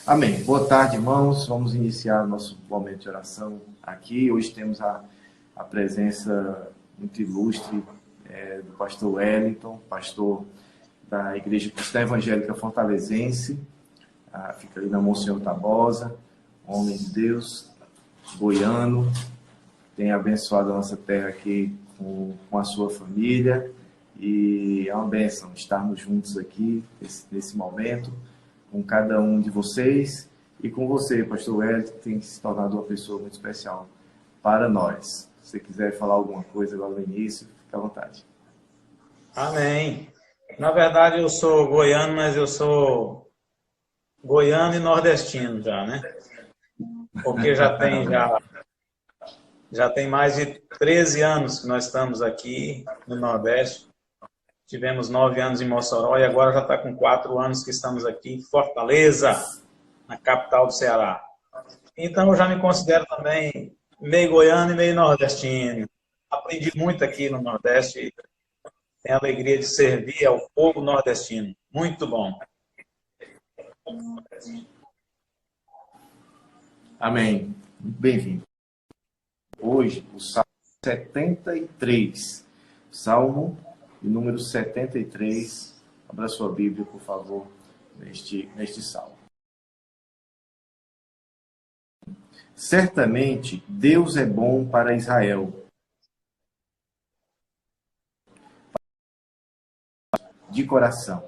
Amém. Boa tarde, irmãos. Vamos iniciar nosso momento de oração aqui. Hoje temos a presença muito ilustre do pastor Wellington, pastor da Igreja Cristã Evangélica Fortalezense. Fica ali na Monsenhor Tabosa, homem de Deus, goiano. Tem abençoado a nossa terra aqui com a sua família. E é uma bênção estarmos juntos aqui nesse momento, com cada um de vocês e com você, pastor Wellington, que tem se tornado uma pessoa muito especial para nós. Se você quiser falar alguma coisa agora no início, fique à vontade. Amém. Na verdade, eu sou goiano, mas eu sou goiano e nordestino já, né? Porque já tem mais de 13 anos que nós estamos aqui no Nordeste. Tivemos 9 anos em Mossoró e agora já está com 4 anos que estamos aqui em Fortaleza, na capital do Ceará. Então eu já me considero também meio goiano e meio nordestino. Aprendi muito aqui no Nordeste e tenho a alegria de servir ao povo nordestino. Muito bom. Amém. Muito bem-vindo. Hoje, o Salmo 73. Salmo de número 73. Abra sua Bíblia, por favor, neste salmo. Certamente, Deus é bom para Israel. De coração.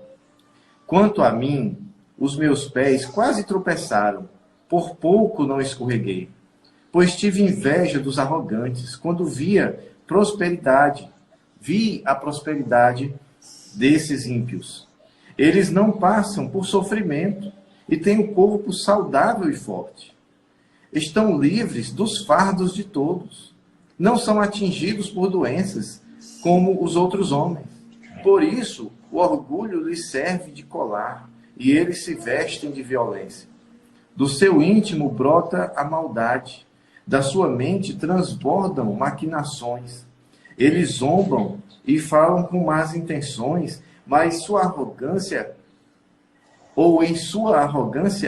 Quanto a mim, os meus pés quase tropeçaram, por pouco não escorreguei. Pois tive inveja dos arrogantes, quando vi a prosperidade desses ímpios. Eles não passam por sofrimento e têm um corpo saudável e forte. Estão livres dos fardos de todos. Não são atingidos por doenças, como os outros homens. Por isso, o orgulho lhes serve de colar, e eles se vestem de violência. Do seu íntimo brota a maldade, da sua mente transbordam maquinações. Eles zombam e falam com más intenções, mas em sua arrogância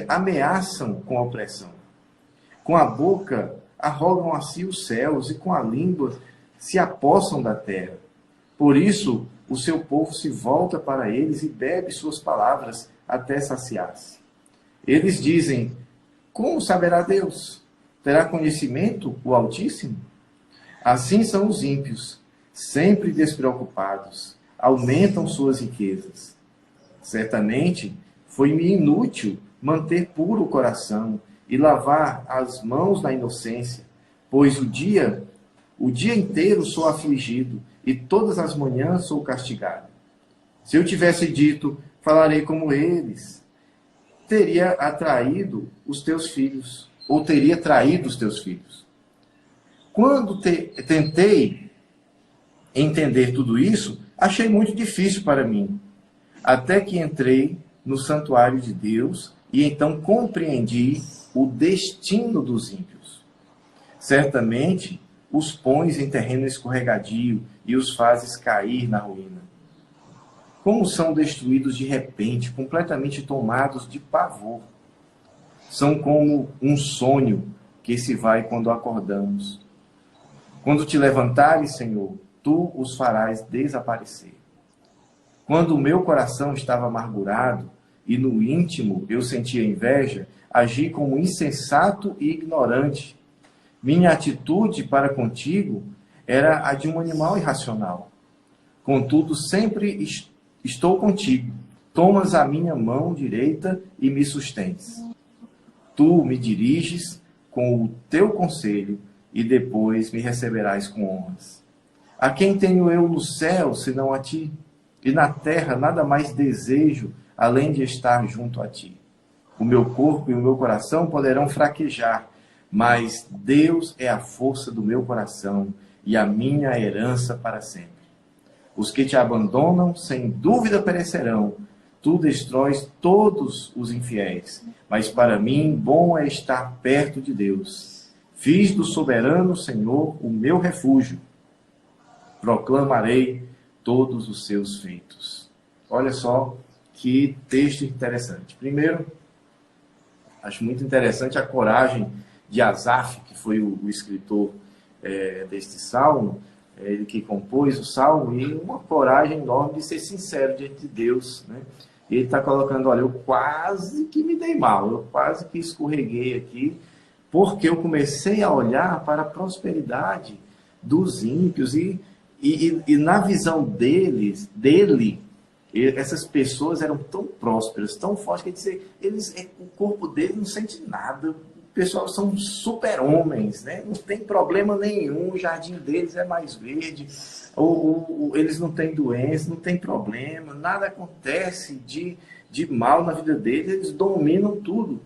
ameaçam com opressão. Com a boca arrogam a si os céus e com a língua se apossam da terra. Por isso, o seu povo se volta para eles e bebe suas palavras até saciar-se. Eles dizem: como saberá Deus? Terá conhecimento o Altíssimo? Assim são os ímpios, sempre despreocupados, aumentam suas riquezas. Certamente, foi-me inútil manter puro o coração e lavar as mãos na inocência, pois o dia inteiro sou afligido e todas as manhãs sou castigado. Se eu tivesse dito, falarei como eles, teria atraído os teus filhos, ou teria traído os teus filhos. Quando tentei entender tudo isso, achei muito difícil para mim, até que entrei no santuário de Deus e então compreendi o destino dos ímpios. Certamente, os pões em terreno escorregadio e os fazes cair na ruína. Como são destruídos de repente, completamente tomados de pavor. São como um sonho que se vai quando acordamos. Quando te levantares, Senhor, tu os farás desaparecer. Quando o meu coração estava amargurado e no íntimo eu sentia inveja, agi como insensato e ignorante. Minha atitude para contigo era a de um animal irracional. Contudo, sempre estou contigo. Tomas a minha mão direita e me sustens. Tu me diriges com o teu conselho e depois me receberás com honras. A quem tenho eu no céu, senão a ti? E na terra nada mais desejo, além de estar junto a ti. O meu corpo e o meu coração poderão fraquejar, mas Deus é a força do meu coração e a minha herança para sempre. Os que te abandonam, sem dúvida perecerão. Tu destróis todos os infiéis. Mas para mim, bom é estar perto de Deus. Fiz do soberano Senhor o meu refúgio. Proclamarei todos os seus feitos. Olha só que texto interessante. Primeiro, acho muito interessante a coragem de Asaf, que foi o escritor deste salmo, ele que compôs o salmo, e uma coragem enorme de ser sincero diante de Deus, né? Ele está colocando, olha, eu quase que me dei mal, eu quase que escorreguei aqui, porque eu comecei a olhar para a prosperidade dos ímpios e na visão dele, essas pessoas eram tão prósperas, tão fortes, quer dizer, o corpo dele não sente nada, o pessoal são super-homens, né? Não tem problema nenhum, o jardim deles é mais verde, eles não têm doença, não tem problema, nada acontece de mal na vida deles, eles dominam tudo.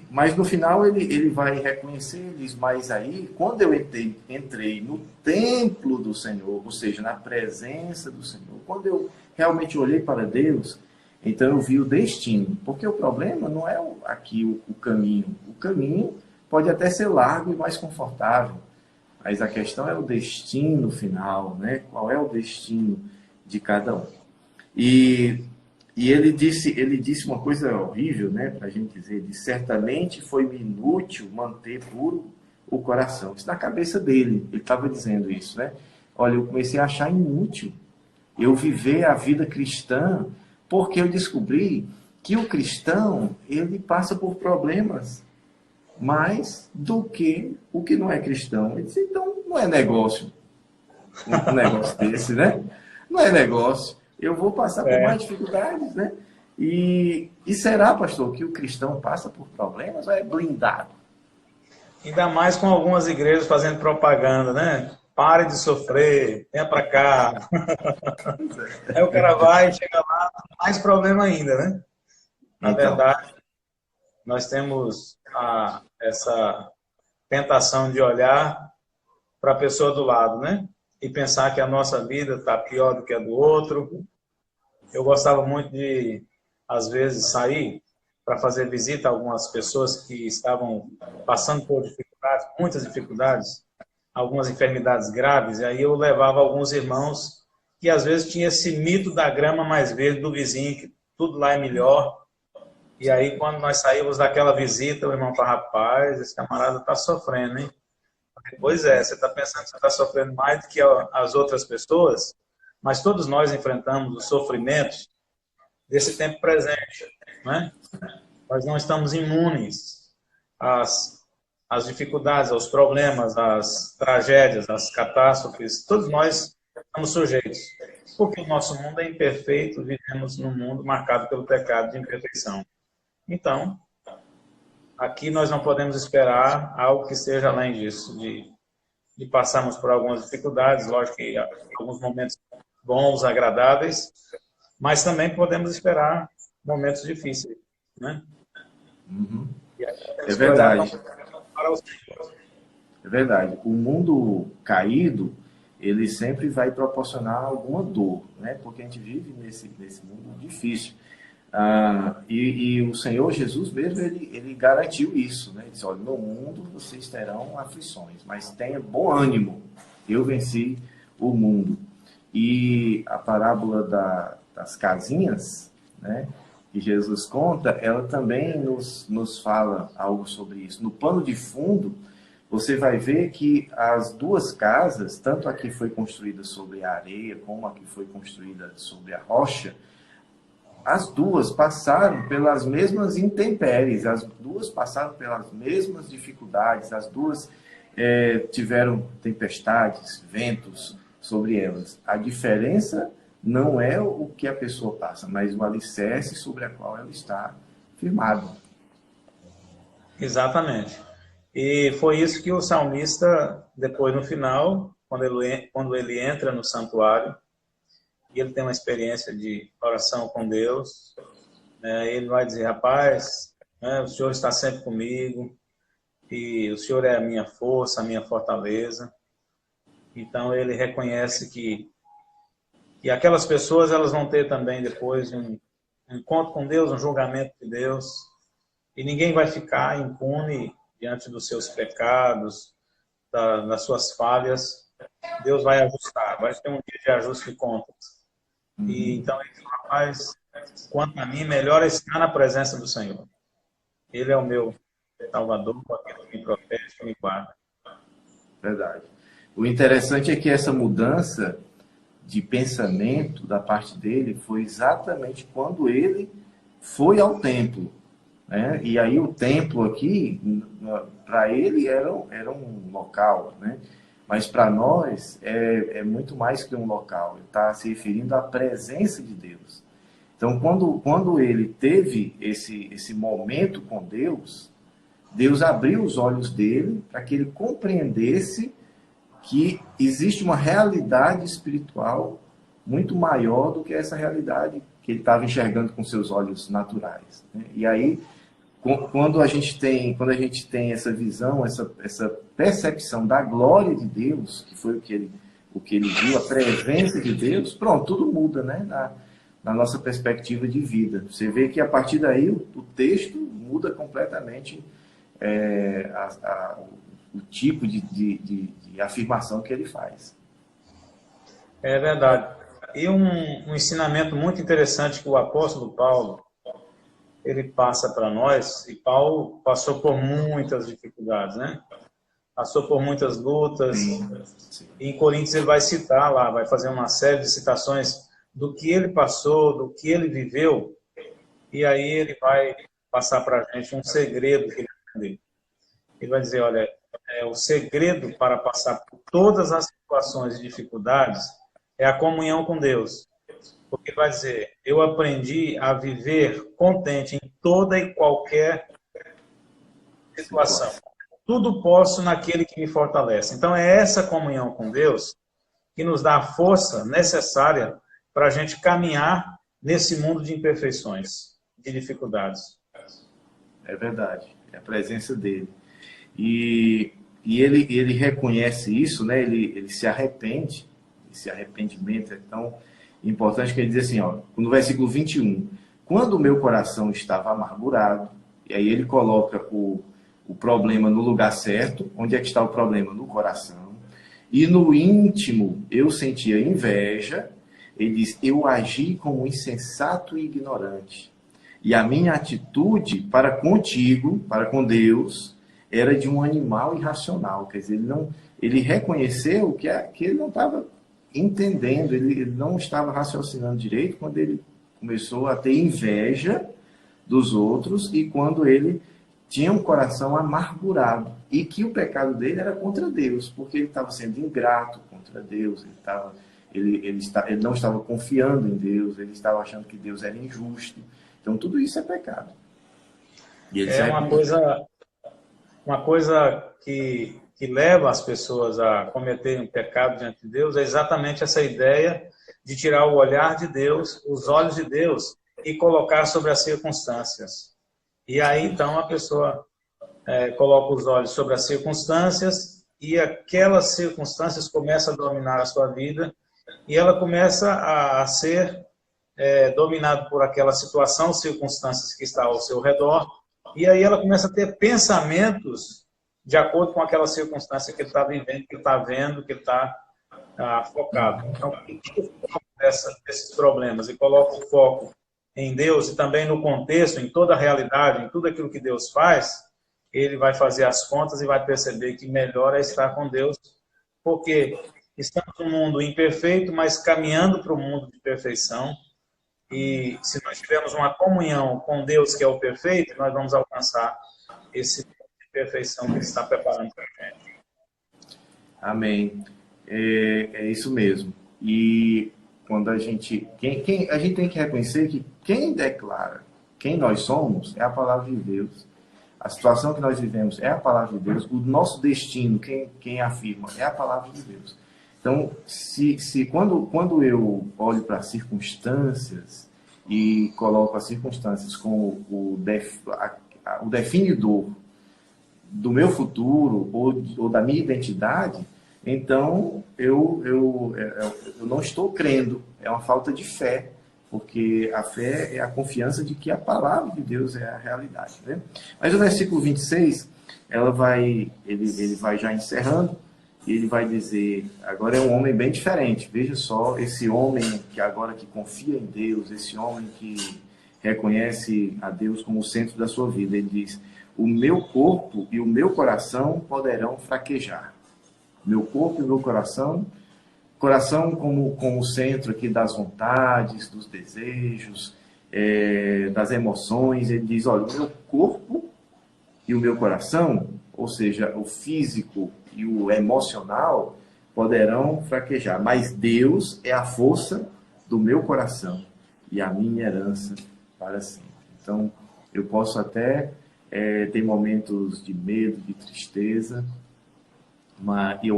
Mas no final ele vai reconhecer, ele diz, mas aí, quando eu entrei no templo do Senhor, ou seja, na presença do Senhor, quando eu realmente olhei para Deus, então eu vi o destino. Porque o problema não é aqui o caminho. O caminho pode até ser largo e mais confortável, mas a questão é o destino final, né? Qual é o destino de cada um. E ele disse uma coisa horrível, né, para a gente dizer, certamente foi-me inútil manter puro o coração. Isso na cabeça dele, ele estava dizendo isso, né? Olha, eu comecei a achar inútil eu viver a vida cristã, porque eu descobri que o cristão, ele passa por problemas mais do que o que não é cristão. Ele disse, então não é negócio, um negócio desse, né? Não é negócio. Eu vou passar por mais dificuldades, né? E será, pastor, que o cristão passa por problemas ou é blindado? Ainda mais com algumas igrejas fazendo propaganda, né? Pare de sofrer, venha para cá. Aí o cara vai, chega lá, mais problema ainda, né? Na verdade, nós temos essa tentação de olhar para a pessoa do lado, né? E pensar que a nossa vida está pior do que a do outro. Eu gostava muito de, às vezes, sair para fazer visita a algumas pessoas que estavam passando por dificuldades, muitas dificuldades, algumas enfermidades graves, e aí eu levava alguns irmãos que às vezes tinha esse mito da grama mais verde do vizinho, que tudo lá é melhor. E aí quando nós saímos daquela visita, o irmão falava, rapaz, esse camarada está sofrendo, hein? Pois é, você está pensando que você está sofrendo mais do que as outras pessoas, mas todos nós enfrentamos os sofrimentos desse tempo presente, né? Nós não estamos imunes às dificuldades, aos problemas, às tragédias, às catástrofes. Todos nós estamos sujeitos, porque o nosso mundo é imperfeito, vivemos num mundo marcado pelo pecado de imperfeição. Então, aqui nós não podemos esperar algo que seja além disso, de passarmos por algumas dificuldades, lógico que alguns momentos bons, agradáveis, mas também podemos esperar momentos difíceis, né? Uhum. É verdade. É verdade. O mundo caído, ele sempre vai proporcionar alguma dor, né? Porque a gente vive nesse mundo difícil. E o Senhor Jesus mesmo, ele garantiu isso, né? Ele disse, olha, no mundo vocês terão aflições, mas tenha bom ânimo, eu venci o mundo. E a parábola das casinhas, né, que Jesus conta, ela também nos fala algo sobre isso. No pano de fundo, você vai ver que as duas casas, tanto a que foi construída sobre a areia, como a que foi construída sobre a rocha, as duas passaram pelas mesmas intempéries, as duas passaram pelas mesmas dificuldades, as duas tiveram tempestades, ventos sobre elas. A diferença não é o que a pessoa passa, mas o alicerce sobre a qual ela está firmada. Exatamente. E foi isso que o salmista, depois no final, quando ele entra no santuário, e ele tem uma experiência de oração com Deus, né, ele vai dizer, rapaz, né, o Senhor está sempre comigo, e o Senhor é a minha força, a minha fortaleza. Então ele reconhece que aquelas pessoas elas vão ter também depois um encontro com Deus, um julgamento de Deus, e ninguém vai ficar impune diante dos seus pecados, das suas falhas. Deus vai ajustar, vai ter um dia de ajuste de contas. E então ele diz, rapaz, quanto a mim, melhor é estar na presença do Senhor. Ele é o meu Salvador, aquele que me protege, que me guarda. Verdade. O interessante é que essa mudança de pensamento da parte dele foi exatamente quando ele foi ao templo, né? E aí o templo aqui, para ele, era um local, né? Mas para nós é muito mais que um local. Ele está se referindo à presença de Deus. Então, quando ele teve esse momento com Deus, Deus abriu os olhos dele para que ele compreendesse que existe uma realidade espiritual muito maior do que essa realidade que ele estava enxergando com seus olhos naturais, né? E aí, quando a gente tem essa visão, essa percepção da glória de Deus, que foi o que ele viu, a presença de Deus, pronto, tudo muda, né? Na nossa perspectiva de vida. Você vê que a partir daí o texto muda completamente o tipo de afirmação que ele faz. É verdade. E um ensinamento muito interessante que o apóstolo Paulo, ele passa para nós, e Paulo passou por muitas dificuldades, né? Passou por muitas lutas. Sim. E em Coríntios ele vai citar lá, vai fazer uma série de citações do que ele passou, do que ele viveu, e aí ele vai passar para a gente um segredo que ele aprendeu. Ele vai dizer, olha, o segredo para passar por todas as situações e dificuldades é a comunhão com Deus. Porque vai dizer, eu aprendi a viver contente em toda e qualquer situação. Tudo posso naquele que me fortalece. Então é essa comunhão com Deus que nos dá a força necessária para a gente caminhar nesse mundo de imperfeições, de dificuldades. É verdade, é a presença dele. E ele reconhece isso, né? Ele se arrepende. Esse arrependimento é tão importante que ele diz assim, ó, no versículo 21, quando o meu coração estava amargurado, e aí ele coloca o problema no lugar certo. Onde é que está o problema? No coração. E no íntimo eu sentia inveja. Ele diz, eu agi como insensato e ignorante. E a minha atitude para contigo, para com Deus, era de um animal irracional. Quer dizer, ele reconheceu que ele não estava entendendo, ele não estava raciocinando direito quando ele começou a ter inveja dos outros e quando ele tinha um coração amargurado. E que o pecado dele era contra Deus, porque ele estava sendo ingrato contra Deus, ele não estava confiando em Deus, ele estava achando que Deus era injusto. Então, tudo isso é pecado. E uma coisa que leva as pessoas a cometerem um pecado diante de Deus é exatamente essa ideia de tirar o olhar de Deus, os olhos de Deus, e colocar sobre as circunstâncias. E aí, então, a pessoa coloca os olhos sobre as circunstâncias e aquelas circunstâncias começam a dominar a sua vida e ela começa a ser dominada por aquela situação, circunstâncias que está ao seu redor, e aí ela começa a ter pensamentos de acordo com aquela circunstância que ele está vivendo, que ele está vendo, que ele está focado. Então, quem tira o foco desses problemas e coloca o foco em Deus e também no contexto, em toda a realidade, em tudo aquilo que Deus faz, ele vai fazer as contas e vai perceber que melhor é estar com Deus, porque estamos num mundo imperfeito, mas caminhando para o mundo de perfeição. E se nós tivermos uma comunhão com Deus, que é o perfeito, nós vamos alcançar esse mundo de perfeição que Ele está preparando para a gente. Amém. É isso mesmo. E quando a gente tem que reconhecer que quem declara quem nós somos é a palavra de Deus. A situação que nós vivemos é a palavra de Deus. O nosso destino, quem afirma, é a palavra de Deus. Então, quando eu olho para as circunstâncias e coloco as circunstâncias como o definidor do meu futuro ou da minha identidade, então eu não estou crendo. É uma falta de fé, porque a fé é a confiança de que a palavra de Deus é a realidade, né? Mas o versículo 26, ele vai já encerrando, e ele vai dizer, agora é um homem bem diferente. Veja só, esse homem que agora que confia em Deus, esse homem que reconhece a Deus como o centro da sua vida. Ele diz: o meu corpo e o meu coração poderão fraquejar. Meu corpo e meu coração, coração como centro aqui das vontades, dos desejos, das emoções. Ele diz: olha, o meu corpo e o meu coração, ou seja, o físico e o emocional, poderão fraquejar, mas Deus é a força do meu coração e a minha herança para sempre. Então, eu posso até ter momentos de medo, de tristeza,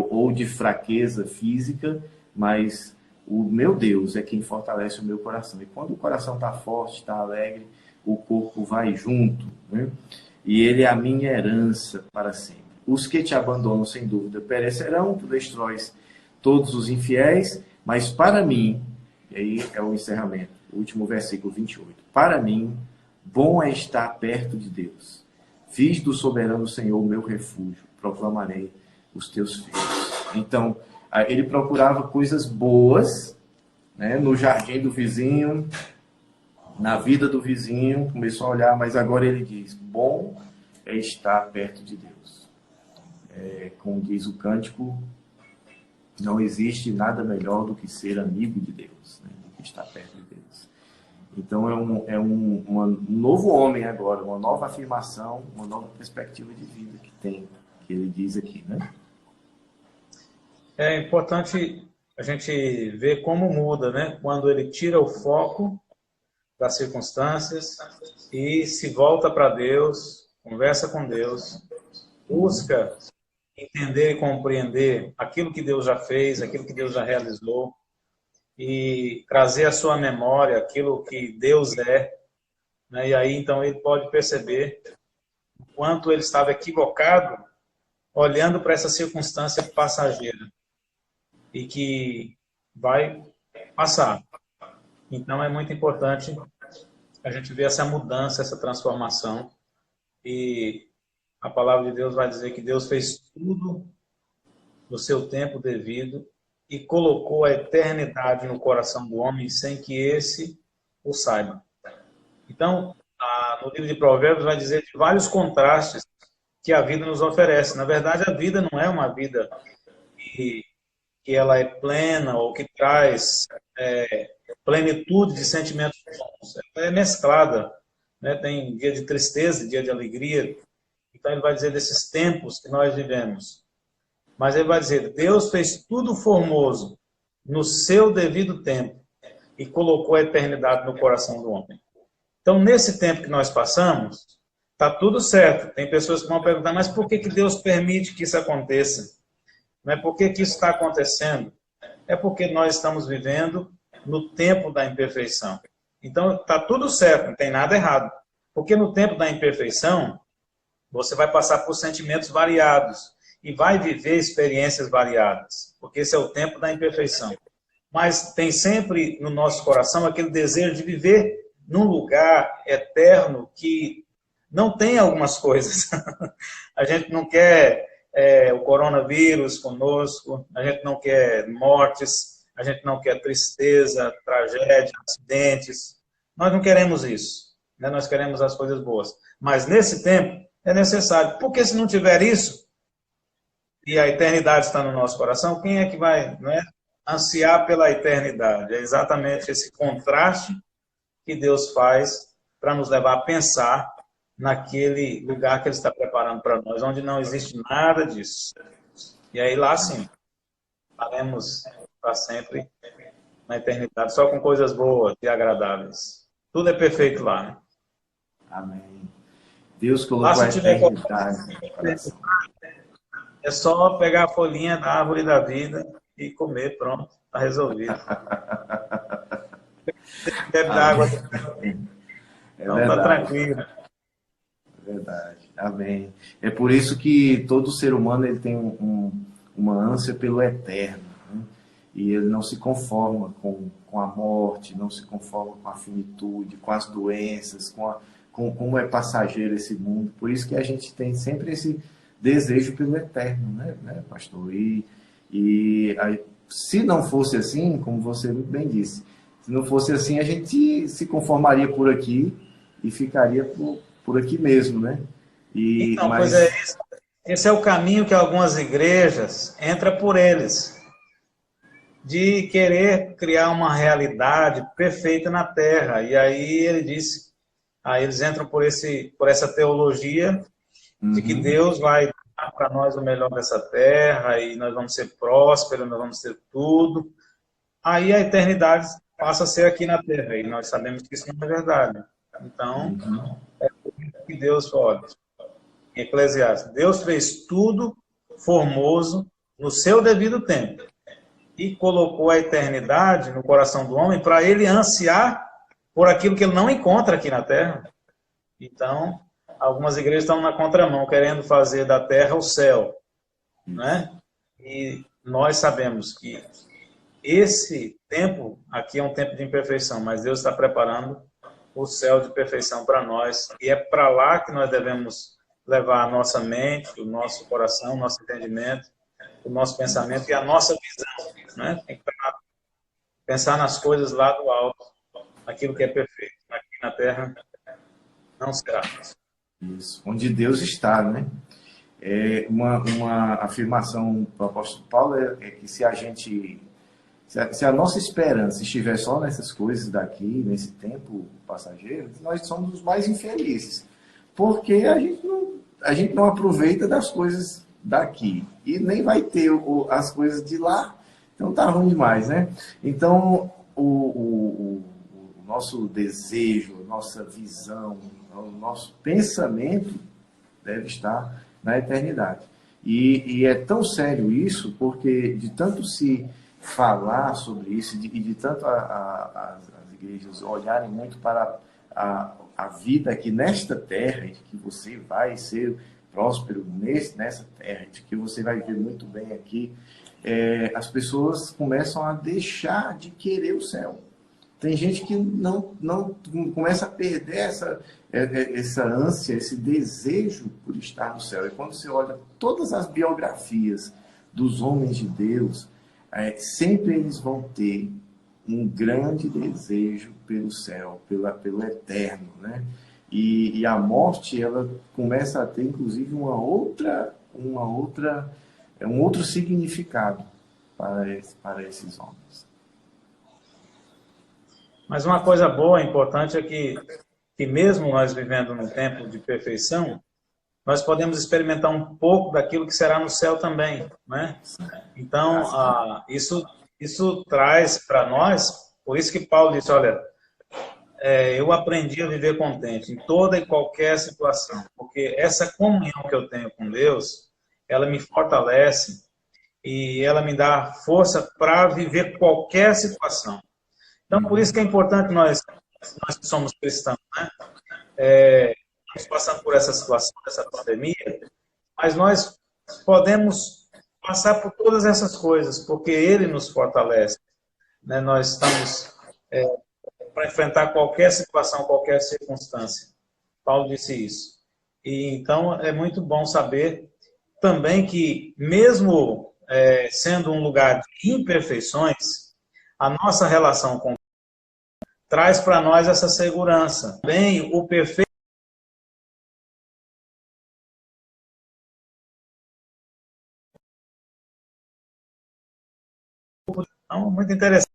ou de fraqueza física, mas o meu Deus é quem fortalece o meu coração. E quando o coração está forte, está alegre, o corpo vai junto, né? E ele é a minha herança para sempre. Os que te abandonam, sem dúvida, perecerão, tu destróis todos os infiéis, mas para mim, e aí é o encerramento, o último versículo 28, para mim, bom é estar perto de Deus. Fiz do soberano Senhor o meu refúgio, proclamarei os teus feitos. Então, ele procurava coisas boas, né, no jardim do vizinho, na vida do vizinho, começou a olhar, mas agora ele diz: bom é estar perto de Deus. Como diz o cântico, não existe nada melhor do que ser amigo de Deus, né, do que estar perto de Deus. Então um novo homem agora, uma nova afirmação, uma nova perspectiva de vida que ele diz aqui, né? É importante a gente ver como muda, né? Quando ele tira o foco das circunstâncias e se volta para Deus, conversa com Deus, busca entender e compreender aquilo que Deus já fez, aquilo que Deus já realizou e trazer à sua memória aquilo que Deus é, né? E aí então ele pode perceber o quanto ele estava equivocado olhando para essa circunstância passageira e que vai passar. Então é muito importante a gente ver essa mudança, essa transformação, e a palavra de Deus vai dizer que Deus fez tudo no seu tempo devido e colocou a eternidade no coração do homem sem que esse o saiba. Então, no livro de Provérbios vai dizer de vários contrastes que a vida nos oferece. Na verdade, a vida não é uma vida que ela é plena ou que traz plenitude de sentimentos bons. Ela é mesclada, né? Tem dia de tristeza, dia de alegria. Então ele vai dizer desses tempos que nós vivemos. Mas ele vai dizer: Deus fez tudo formoso no seu devido tempo e colocou a eternidade no coração do homem. Então, nesse tempo que nós passamos, está tudo certo. Tem pessoas que vão perguntar: mas por que Deus permite que isso aconteça? Não é por que isso está acontecendo? É porque nós estamos vivendo no tempo da imperfeição. Então, está tudo certo, não tem nada errado. Porque no tempo da imperfeição, você vai passar por sentimentos variados e vai viver experiências variadas, porque esse é o tempo da imperfeição. Mas tem sempre no nosso coração aquele desejo de viver num lugar eterno que não tem algumas coisas. A gente não quer o coronavírus conosco, a gente não quer mortes, a gente não quer tristeza, tragédia, acidentes. Nós não queremos isso, né? Nós queremos as coisas boas. Mas nesse tempo é necessário, porque se não tiver isso, e a eternidade está no nosso coração, quem é que vai, não é, ansiar pela eternidade? É exatamente esse contraste que Deus faz para nos levar a pensar naquele lugar que Ele está preparando para nós, onde não existe nada disso. E aí lá sim, estaremos para sempre na eternidade, só com coisas boas e agradáveis. Tudo é perfeito lá, né? Amém. Deus colocou a eternidade no coração. É só pegar a folhinha da árvore da vida e comer, pronto, está resolvido. Bebe da água. Então está tranquilo. É verdade. Amém. É por isso que todo ser humano ele tem uma ânsia pelo eterno, né? E ele não se conforma com a morte, não se conforma com a finitude, com as doenças, com como é passageiro esse mundo. Por isso que a gente tem sempre esse desejo pelo eterno, né, pastor? Se não fosse assim, como você muito bem disse, Se não fosse assim, a gente se conformaria por aqui e ficaria por aqui mesmo, né? Então, pois é, Mas esse é o caminho que algumas igrejas entram por eles, de querer criar uma realidade perfeita na Terra. E aí ele disse, aí eles entram por essa teologia de que uhum, Deus vai dar para nós o melhor dessa Terra e nós vamos ser prósperos, nós vamos ter tudo. Aí a eternidade passa a ser aqui na Terra e nós sabemos que isso não é verdade. Então, uhum, que Deus olha, em Eclesiastes, Deus fez tudo formoso no seu devido tempo e colocou a eternidade no coração do homem para ele ansiar por aquilo que ele não encontra aqui na Terra. Então, algumas igrejas estão na contramão, querendo fazer da Terra o céu, né? E nós sabemos que esse tempo aqui é um tempo de imperfeição, mas Deus está preparando o céu de perfeição para nós, e é para lá que nós devemos levar a nossa mente, o nosso coração, o nosso entendimento, o nosso pensamento e a nossa visão, né? Tem que pensar nas coisas lá do alto, naquilo que é perfeito. Aqui na Terra não será. isso. Onde Deus está, né? Uma afirmação do apóstolo Paulo é que se a nossa esperança estiver só nessas coisas daqui, nesse tempo passageiro, nós somos os mais infelizes. Porque a gente não aproveita das coisas daqui. E nem vai ter as coisas de lá. Então tá ruim demais, né? Então, o nosso desejo, a nossa visão, o nosso pensamento deve estar na eternidade. E é tão sério isso, porque de tanto se falar sobre isso e de tanto as igrejas olharem muito para a vida aqui nesta terra, de que você vai ser próspero nessa terra, de que você vai viver muito bem aqui, as pessoas começam a deixar de querer o céu. Tem gente que não começa a perder essa ânsia, esse desejo por estar no céu. E quando você olha todas as biografias dos homens de Deus, sempre eles vão ter um grande desejo pelo céu, pelo eterno, né? E a morte, ela começa a ter, inclusive, um outro significado para esses homens. Mas uma coisa boa, importante, é que mesmo nós vivendo num tempo de perfeição, nós podemos experimentar um pouco daquilo que será no céu também, né? Então, isso traz para nós, por isso que Paulo disse, olha, eu aprendi a viver contente em toda e qualquer situação, porque essa comunhão que eu tenho com Deus, ela me fortalece e ela me dá força para viver qualquer situação. Então, por isso que é importante nós que somos cristãos, né? Estamos passando por essa situação, essa pandemia, mas nós podemos passar por todas essas coisas, porque Ele nos fortalece, né? Nós estamos para enfrentar qualquer situação, qualquer circunstância. Paulo disse isso. E então é muito bom saber também que, mesmo sendo um lugar de imperfeições, a nossa relação com traz para nós essa segurança. Bem, o perfeito é muito interessante,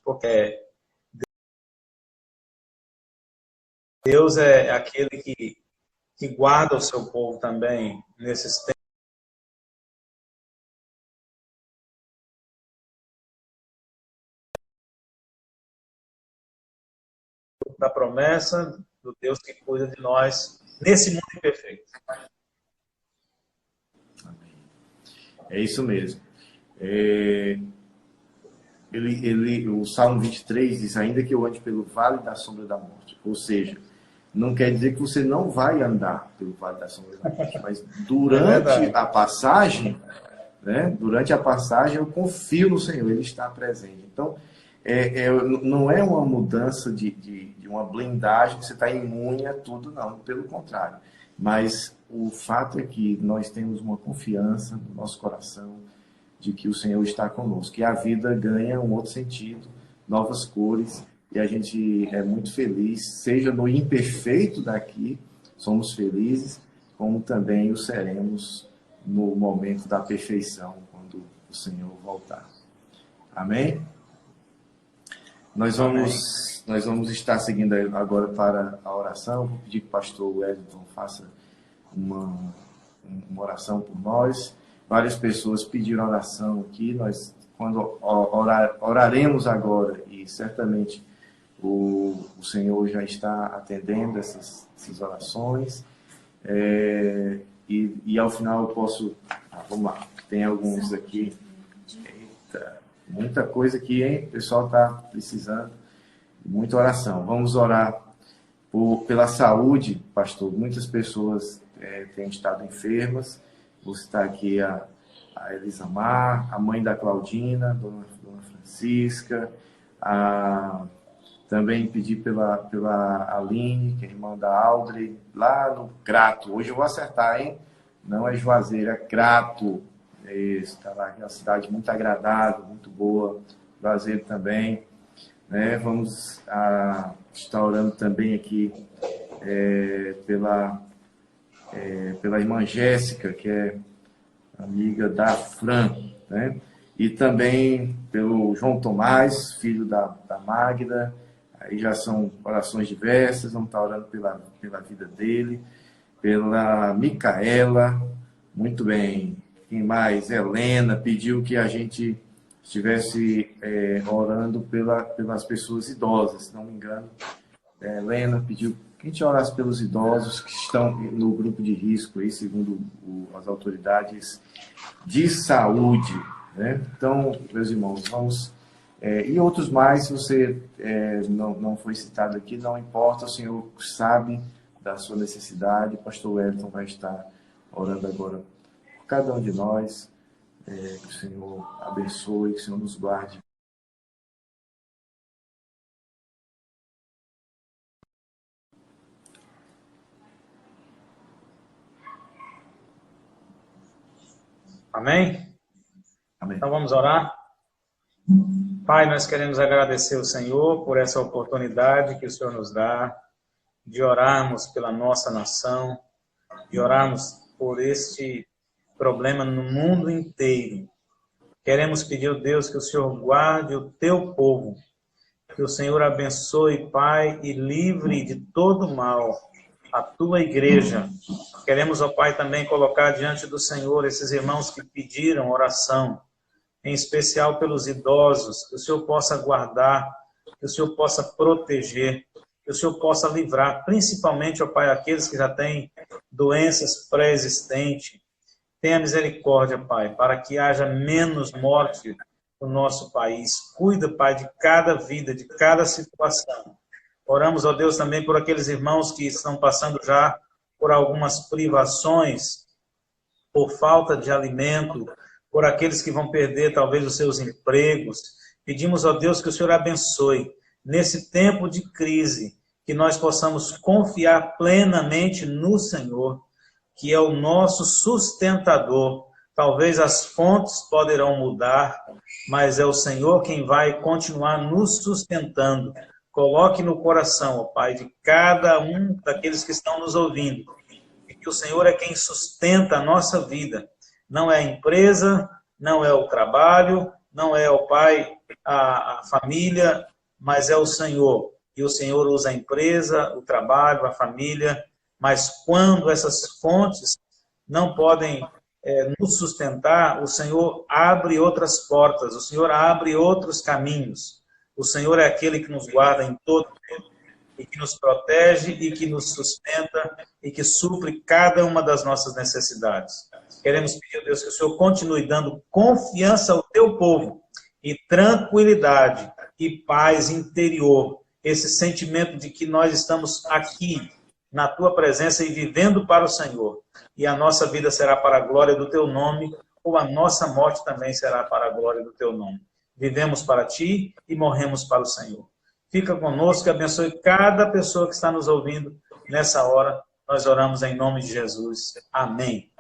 porque Deus é aquele que guarda o seu povo também nesses tempos da promessa do Deus que cuida de nós nesse mundo imperfeito. É isso mesmo. O Salmo 23 diz, ainda que eu ande pelo vale da sombra da morte. Ou seja, não quer dizer que você não vai andar pelo vale da sombra da morte, mas durante a passagem, né, durante a passagem eu confio no Senhor, Ele está presente. Então, não é uma mudança de uma blindagem que você está imune a tudo, não, pelo contrário. Mas o fato é que nós temos uma confiança no nosso coração, de que o Senhor está conosco. E a vida ganha um outro sentido, novas cores, e a gente é muito feliz, seja no imperfeito daqui, somos felizes, como também o seremos no momento da perfeição, quando o Senhor voltar. Amém? Nós vamos estar seguindo agora para a oração. Vou pedir que o pastor Wellington faça uma oração por nós. Várias pessoas pediram oração aqui. Nós, quando oraremos agora, e certamente o Senhor já está atendendo essas orações. E ao final eu posso... vamos lá, tem alguns aqui. Eita, muita coisa aqui, hein? O pessoal está precisando de muita oração. Vamos orar pela saúde, pastor. Muitas pessoas têm estado enfermas. Vou citar aqui a Elisamar, a mãe da Claudina, Dona Francisca, também pedir pela Aline, que é irmã da Audrey, lá no Crato. Hoje eu vou acertar, hein? Não é Juazeiro, é Crato. Está lá, é uma cidade muito agradável, muito boa. Juazeiro também. Né? Vamos estar orando também aqui pela irmã Jéssica, que é amiga da Fran, né? E também pelo João Tomás, filho da Magda. Aí já são orações diversas, vamos estar orando pela vida dele, pela Micaela, muito bem. Quem mais? Helena pediu que a gente estivesse orando pelas pessoas idosas, se não me engano. Helena pediu que a gente orasse pelos idosos que estão no grupo de risco, aí, segundo as autoridades de saúde. Né? Então, meus irmãos, vamos... e outros mais, se você não foi citado aqui, não importa, o Senhor sabe da sua necessidade. O pastor Wellington vai estar orando agora por cada um de nós. Que o Senhor abençoe, que o Senhor nos guarde. Amém? Amém. Então vamos orar. Pai, nós queremos agradecer ao Senhor por essa oportunidade que o Senhor nos dá de orarmos pela nossa nação, de orarmos por este problema no mundo inteiro. Queremos pedir ao Deus que o Senhor guarde o teu povo, que o Senhor abençoe, Pai, e livre de todo mal a tua igreja. Queremos, ó Pai, também colocar diante do Senhor esses irmãos que pediram oração, em especial pelos idosos, que o Senhor possa guardar, que o Senhor possa proteger, que o Senhor possa livrar, principalmente, ó Pai, aqueles que já têm doenças pré-existentes. Tenha misericórdia, Pai, para que haja menos morte no nosso país. Cuida, Pai, de cada vida, de cada situação. Oramos, ó Deus, também por aqueles irmãos que estão passando já por algumas privações, por falta de alimento, por aqueles que vão perder talvez os seus empregos. Pedimos, ó Deus, que o Senhor abençoe nesse tempo de crise, que nós possamos confiar plenamente no Senhor, que é o nosso sustentador. Talvez as fontes poderão mudar, mas é o Senhor quem vai continuar nos sustentando. Coloque no coração, ó Pai, de cada um daqueles que estão nos ouvindo, que o Senhor é quem sustenta a nossa vida. Não é a empresa, não é o trabalho, não é, ó Pai, a família, mas é o Senhor. E o Senhor usa a empresa, o trabalho, a família, mas quando essas fontes não podem nos sustentar, o Senhor abre outras portas, o Senhor abre outros caminhos. O Senhor é aquele que nos guarda em todo tempo, e que nos protege, e que nos sustenta, e que supre cada uma das nossas necessidades. Queremos pedir a Deus que o Senhor continue dando confiança ao teu povo, e tranquilidade, e paz interior, esse sentimento de que nós estamos aqui, na tua presença e vivendo para o Senhor. E a nossa vida será para a glória do teu nome, ou a nossa morte também será para a glória do teu nome. Vivemos para ti e morremos para o Senhor. Fica conosco e abençoe cada pessoa que está nos ouvindo nessa hora. Nós oramos em nome de Jesus. Amém.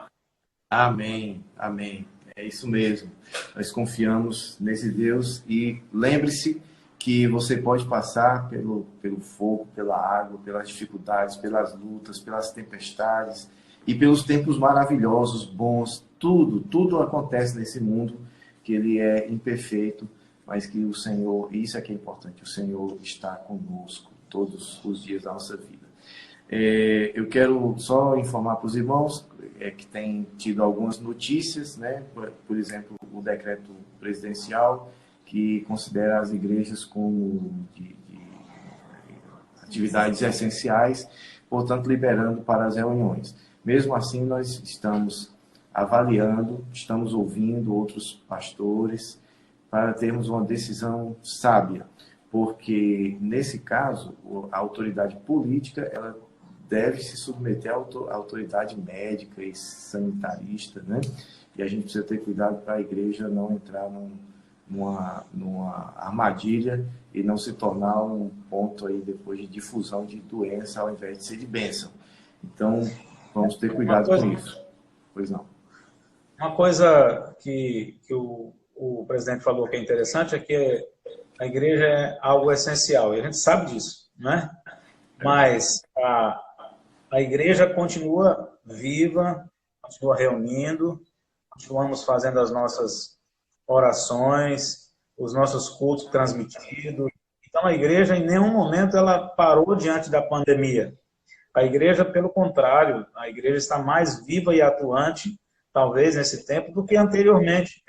Amém. Amém. É isso mesmo. Nós confiamos nesse Deus e lembre-se que você pode passar pelo fogo, pela água, pelas dificuldades, pelas lutas, pelas tempestades e pelos tempos maravilhosos, bons. Tudo acontece nesse mundo que ele é imperfeito, mas que o Senhor, isso é que é importante, o Senhor está conosco todos os dias da nossa vida. Eu quero só informar para os irmãos que tem tido algumas notícias, né? Por exemplo, o decreto presidencial que considera as igrejas como de atividades essenciais, portanto, liberando para as reuniões. Mesmo assim, nós estamos avaliando, estamos ouvindo outros pastores para termos uma decisão sábia, porque, nesse caso, a autoridade política ela deve se submeter à autoridade médica e sanitarista, né? E a gente precisa ter cuidado para a igreja não entrar numa armadilha e não se tornar um ponto aí depois de difusão de doença ao invés de ser de bênção. Então, vamos ter cuidado com isso. Pois não. Uma coisa que o presidente falou que é interessante é que a igreja é algo essencial, e a gente sabe disso, né? Mas a igreja continua viva, continua reunindo, continuamos fazendo as nossas orações, os nossos cultos transmitidos. Então, a igreja, em nenhum momento, ela parou diante da pandemia. A igreja, pelo contrário, a igreja está mais viva e atuante, talvez, nesse tempo, do que anteriormente.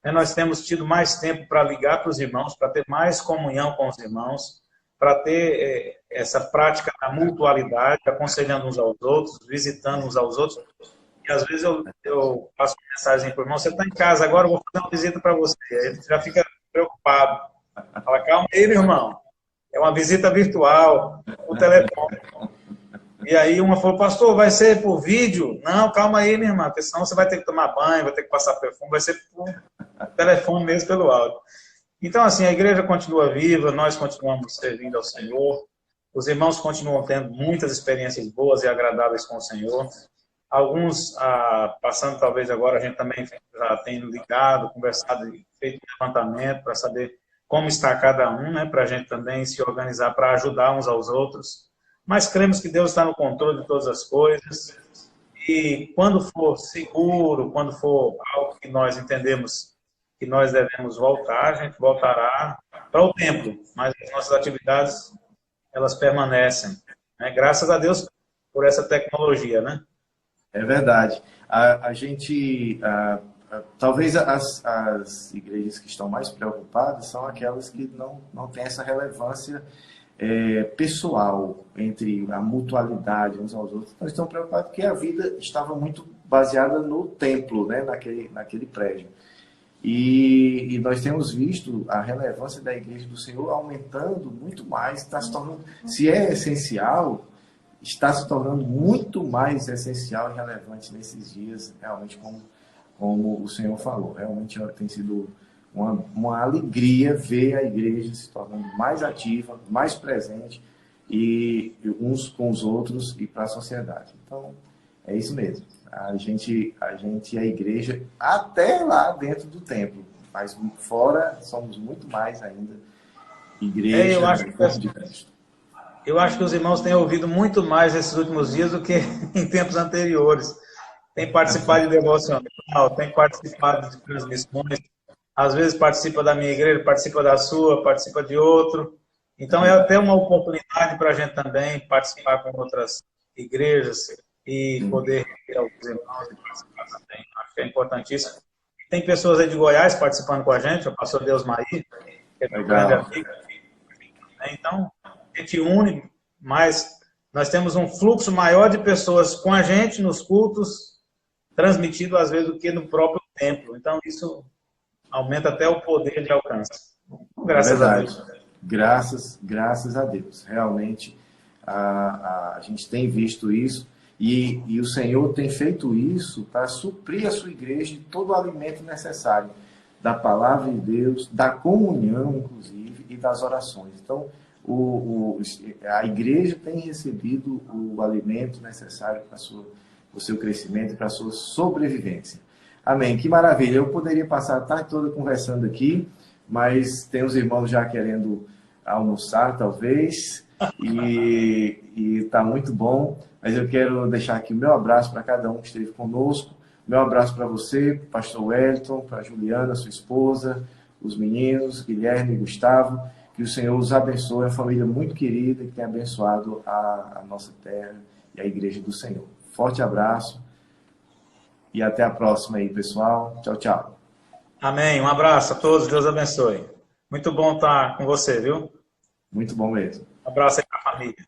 Nós temos tido mais tempo para ligar para os irmãos, para ter mais comunhão com os irmãos, para ter essa prática da mutualidade, aconselhando uns aos outros, visitando uns aos outros. E às vezes eu passo uma mensagem para o irmão: você está em casa agora, eu vou fazer uma visita para você. Aí ele já fica preocupado. Fala: calma aí, meu irmão. É uma visita virtual, por telefone. E aí uma falou: pastor, vai ser por vídeo? Não, calma aí, minha irmã, porque senão você vai ter que tomar banho, vai ter que passar perfume, vai ser por telefone mesmo, pelo áudio. Então, assim, a igreja continua viva, nós continuamos servindo ao Senhor, os irmãos continuam tendo muitas experiências boas e agradáveis com o Senhor. Alguns, passando talvez agora, a gente também já tem ligado, conversado e feito um levantamento para saber como está cada um, né, para a gente também se organizar para ajudar uns aos outros. Mas cremos que Deus está no controle de todas as coisas e quando for seguro, quando for algo que nós entendemos que nós devemos voltar, a gente voltará para o templo, mas as nossas atividades, elas permanecem, né? Graças a Deus por essa tecnologia, né? É verdade. A gente, talvez as igrejas que estão mais preocupadas são aquelas que não têm essa relevância pessoal entre a mutualidade uns aos outros. Então, estão preocupados porque a vida estava muito baseada no templo, né, naquele prédio. E nós temos visto a relevância da Igreja do Senhor aumentando muito mais, está se tornando, se é essencial, está se tornando muito mais essencial e relevante nesses dias, realmente como o Senhor falou. Realmente tem sido uma alegria ver a igreja se tornando mais ativa, mais presente, e uns com os outros e para a sociedade. Então, é isso mesmo. A gente é a igreja até lá dentro do templo, mas fora somos muito mais ainda igreja do corpo de Cristo. Eu acho que os irmãos têm ouvido muito mais nesses últimos dias do que em tempos anteriores. Tem participado de devocional, tem participado de transmissões, às vezes participa da minha igreja, participa da sua, participa de outro. Então é até uma oportunidade para a gente também participar com outras igrejas e poder ter alguns irmãos e participar também. Acho que é importantíssimo. Tem pessoas aí de Goiás participando com a gente, o pastor Deusmaí, que é meu grande amigo. Então, a gente une, mas nós temos um fluxo maior de pessoas com a gente nos cultos, transmitido às vezes do que no próprio templo. Então, isso aumenta até o poder de alcance. Graças a Deus. Graças a Deus. Realmente, a gente tem visto isso e o Senhor tem feito isso para suprir a sua igreja de todo o alimento necessário da palavra de Deus, da comunhão, inclusive, e das orações. Então, a igreja tem recebido o alimento necessário para o seu crescimento e para a sua sobrevivência. Amém. Que maravilha. Eu poderia passar a tarde toda conversando aqui, mas tem os irmãos já querendo almoçar, talvez, e está muito bom. Mas eu quero deixar aqui o meu abraço para cada um que esteve conosco. Meu abraço para você, pastor Wellington, para Juliana, sua esposa, os meninos, Guilherme e Gustavo. Que o Senhor os abençoe, é uma família muito querida que tem abençoado a nossa terra e a igreja do Senhor. Forte abraço e até a próxima aí, pessoal. Tchau, tchau. Amém. Um abraço a todos. Deus abençoe. Muito bom estar com você, viu? Muito bom mesmo. Um abraço aí para a família.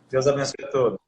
Deus abençoe a todos.